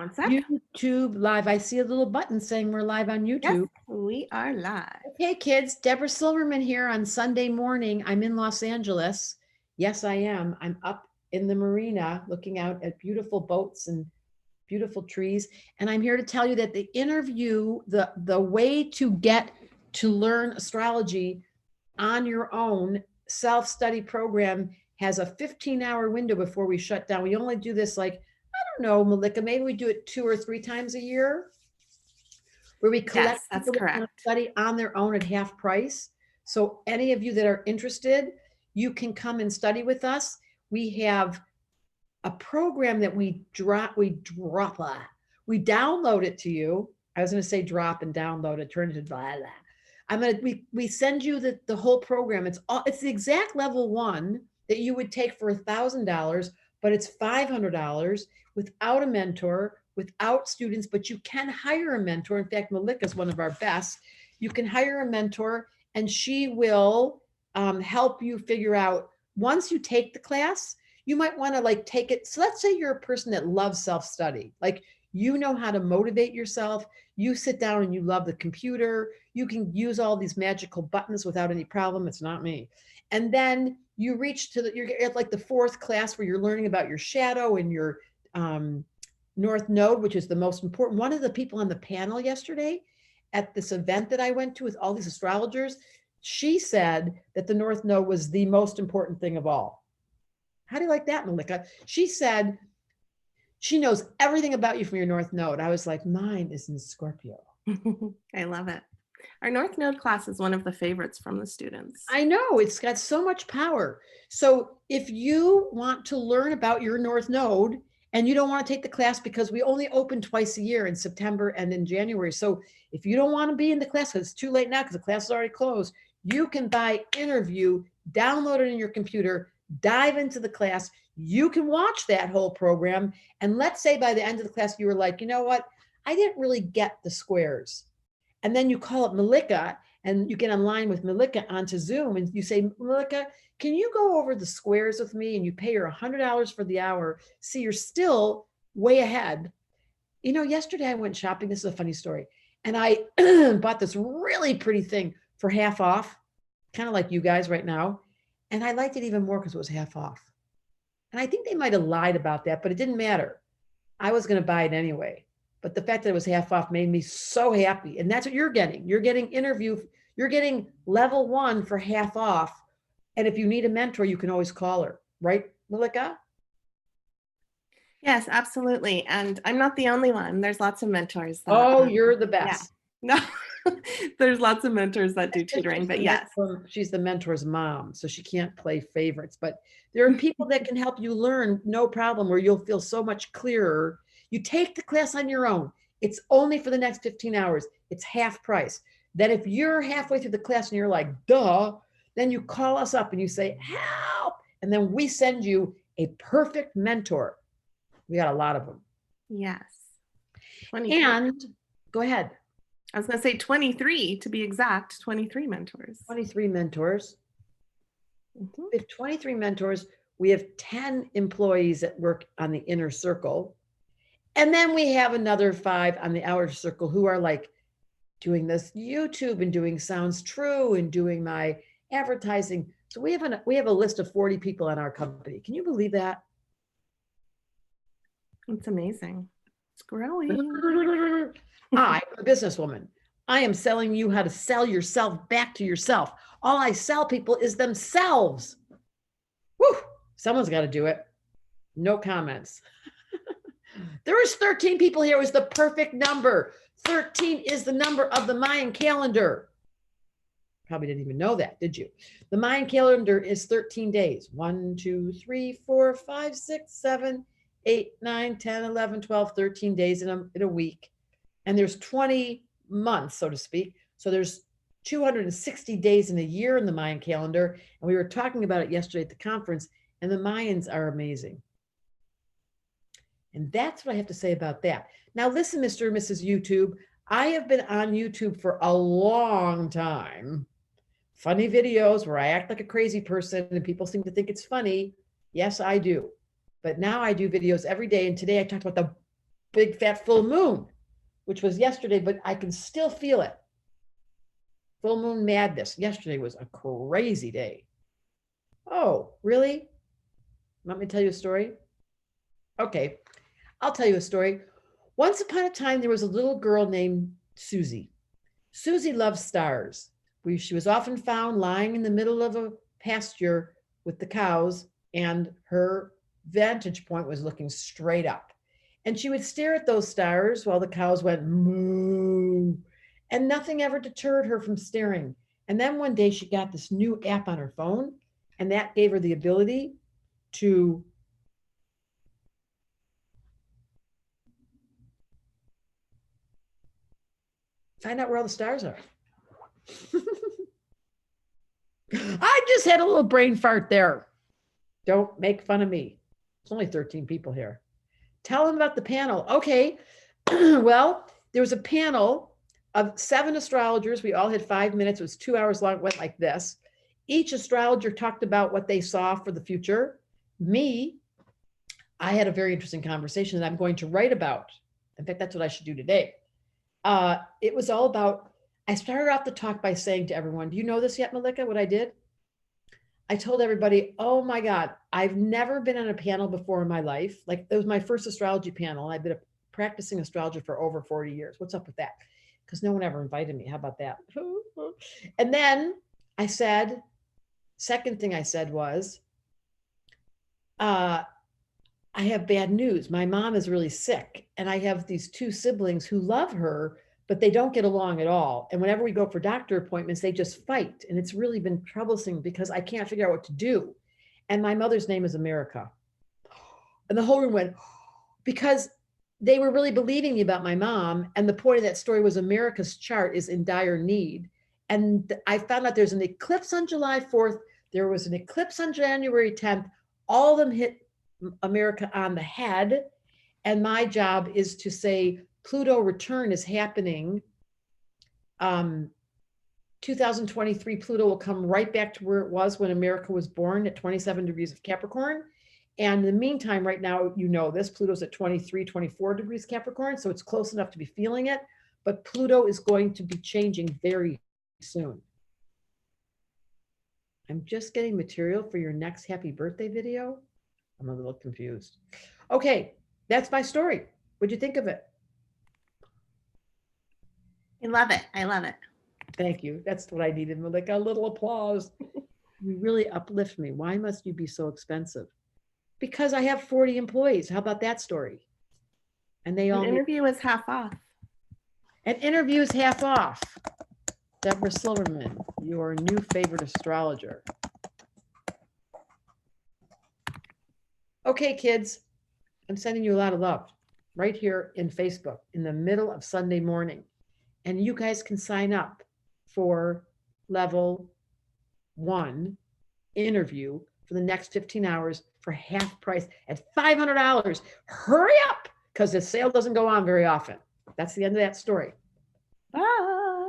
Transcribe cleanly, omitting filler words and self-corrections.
one sec. YouTube live. I see a little button saying we're live on Yes, YouTube. we are live. Okay, kids, Deborah Silverman here on Sunday morning. I'm in Los Angeles. Yes, I am. I'm up in the marina looking out at beautiful boats and beautiful trees. And I'm here to tell you that the interview, the way to get to learn astrology on your own self-study program has a 15-hour window before we shut down. We only do this like, I don't know, Malika, maybe we do it 2 or 3 times a year where we collect Yes, that's people that want correct. to study on their own at half price. So any of you that are interested, you can come and study with us. We have a program that we download it to you. I was going to say drop and download it, turn it to blah, blah. We send you the whole program. It's the exact level 1 that you would take for $1,000, but it's $500 without a mentor, without students, but you can hire a mentor. In fact, Malika is one of our best. You can hire a mentor and she will help you figure out, once you take the class, you might want to like take it. So let's say you're a person that loves self-study, like you know how to motivate yourself. You sit down and you love the computer. You can use all these magical buttons without any problem. It's not me. And then you reach to you're at like the 4th class where you're learning about your shadow and your North Node, which is the most important. One of the people on the panel yesterday at this event that I went to with all these astrologers, she said that the North Node was the most important thing of all. How do you like that, Malika? She said she knows everything about you from your North Node. I was like, mine is in Scorpio. I love it. Our North Node class is one of the favorites from the students. I know, it's got so much power. So if you want to learn about your North Node and you don't want to take the class, because we only open twice a year in September and in January. So if you don't want to be in the class, because it's too late now because the class is already closed, you can buy Interview, download it in your computer, dive into the class. You can watch that whole program. And let's say by the end of the class, you were like, you know what? I didn't really get the squares. And then you call up Malika and you get online with Malika onto Zoom and you say, Malika, can you go over the squares with me? And you pay her $100 for the hour. See, you're still way ahead. You know, yesterday I went shopping. This is a funny story. And I bought this really pretty thing for half off, kind of like you guys right now. And I liked it even more because it was half off. And I think they might have lied about that, but it didn't matter. I was going to buy it anyway. But the fact that it was half off made me so happy. And that's what you're getting. You're getting Interview. You're getting level 1 for half off. And if you need a mentor, you can always call her. Right, Malika? Yes, absolutely. And I'm not the only one. There's lots of mentors. Oh, you're the best. Yeah. No, there's lots of mentors that do tutoring, but yes. She's the mentor's mom, so she can't play favorites. But there are people that can help you learn, no problem, where you'll feel so much clearer. You take the class on your own. It's only for the next 15 hours. It's half price. Then if you're halfway through the class and you're like, duh, then you call us up and you say, help. And then we send you a perfect mentor. We got a lot of them. Yes. And go ahead. I was going to say 23 to be exact, 23 mentors. 23 mentors. We have 23 mentors. We have 10 employees that work on the inner circle. And then we have another 5 on the outer circle who are like doing this YouTube and doing Sounds True and doing my advertising. So we have a list of 40 people in our company. Can you believe that? It's amazing. It's growing. I'm a businesswoman. I am selling you how to sell yourself back to yourself. All I sell people is themselves. Woo! Someone's got to do it. No comments. There is 13 people here. It was the perfect number. 13 is the number of the Mayan calendar. Probably didn't even know that, did you? The Mayan calendar is 13 days. 1, 2, 3, 4, 5, 6, 7, 8, 9, 10, 11, 12, 13 days in a week. And there's 20 months, so to speak. So there's 260 days in a year in the Mayan calendar. And we were talking about it yesterday at the conference, and the Mayans are amazing. And that's what I have to say about that. Now, listen, Mr. and Mrs. YouTube, I have been on YouTube for a long time. Funny videos where I act like a crazy person and people seem to think it's funny. Yes, I do. But now I do videos every day. And today I talked about the big fat full moon, which was yesterday, but I can still feel it. Full moon madness. Yesterday was a crazy day. Oh, really? Want me to tell you a story? Okay, I'll tell you a story. Once upon a time, there was a little girl named Susie. Susie loved stars. She was often found lying in the middle of a pasture with the cows, and her vantage point was looking straight up. And she would stare at those stars while the cows went moo, and nothing ever deterred her from staring. And then one day she got this new app on her phone, and that gave her the ability to find out where all the stars are. I just had a little brain fart there. Don't make fun of me. It's only 13 people here. Tell them about the panel. Okay. Well, there was a panel of 7 astrologers. We all had 5 minutes. It was 2 hours long. It went like this. Each astrologer talked about what they saw for the future. Me, I had a very interesting conversation that I'm going to write about. In fact, that's what I should do today. It was all about, I started off the talk by saying to everyone, do you know this yet, Malika, what I did? I told everybody, oh my God, I've never been on a panel before in my life. Like, it was my first astrology panel. I've been practicing astrology for over 40 years. What's up with that? Because no one ever invited me. How about that? And then I said, second thing I said was, I have bad news. My mom is really sick, and I have these 2 siblings who love her, but they don't get along at all. And whenever we go for doctor appointments, they just fight. And it's really been troublesome because I can't figure out what to do. And my mother's name is America. And the whole room went, because they were really believing me about my mom. And the point of that story was America's chart is in dire need. And I found out there's an eclipse on July 4th. There was an eclipse on January 10th. All of them hit America on the head. And my job is to say, Pluto return is happening. 2023, Pluto will come right back to where it was when America was born at 27 degrees of Capricorn. And in the meantime, right now, you know this, Pluto's at 23, 24 degrees Capricorn. So it's close enough to be feeling it. But Pluto is going to be changing very soon. I'm just getting material for your next happy birthday video. I'm a little confused. Okay, that's my story. What'd you think of it? I love it. I love it. Thank you. That's what I needed, Malika. A little applause. You really uplift me. Why must you be so expensive? Because I have 40 employees. How about that story? And they all An interview is half off. An interview is half off. Deborah Silverman, your new favorite astrologer. Okay, kids, I'm sending you a lot of love right here in Facebook in the middle of Sunday morning. And you guys can sign up for level 1 interview for the next 15 hours for half price at $500. Hurry up, because the sale doesn't go on very often. That's the end of that story. Bye.